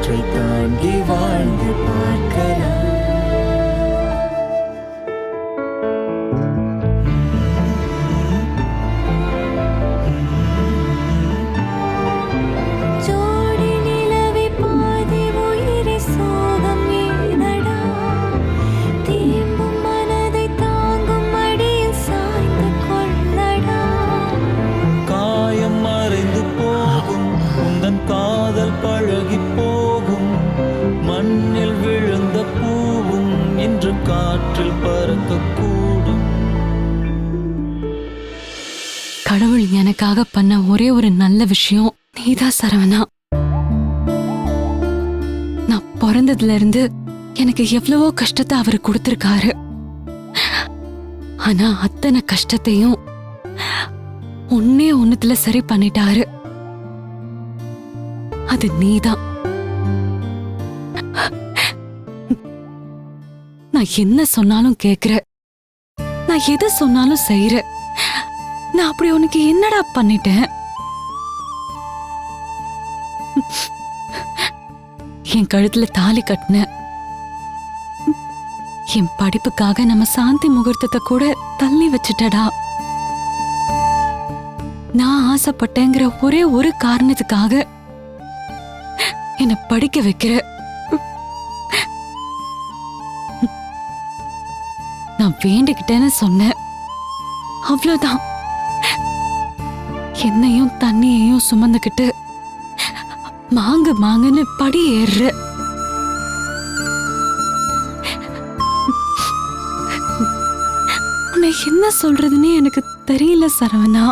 காற்றை தாண்டி வாழ்ந்து பார்க்கலாம். கடவுள் எனக்காக பண்ண ஒரே ஒரு நல்ல விஷயம் நீதான் சரவணா. நான் பிறந்ததுல இருந்து எனக்கு எவ்வளவோ கஷ்டத்தை அவரு கொடுத்திருக்காரு. ஆனா அத்தனை கஷ்டத்தையும் ஒண்ணுத்துல சரி பண்ணிட்டாரு. அது நீதான். நான் என்ன சொன்னாலும் கேக்குற, நான் எது சொன்னாலும் செய்யற. நான் அப்படி உனக்கு என்னடா பண்ணிட்டேன்? என் கழுத்துல தாலி கட்டின, என் படிப்புக்காக நம்ம சாந்தி முகூர்த்தத்தை கூட தள்ளி வச்சுட்டடா. நான் ஆசைப்பட்டேங்கிற ஒரே ஒரு காரணத்துக்காக என்னை படிக்க வைக்கிற. நான் வேண்டிக்கிட்டேன்னு சொன்னேன், அவ்வளவுதான். என்னையும் தண்ணியையும் சுமந்துக்கிட்டு மாங்குன்னு படி ஏறுற. உன்னை என்ன சொல்றதுன்னு எனக்கு தெரியல சரவணா.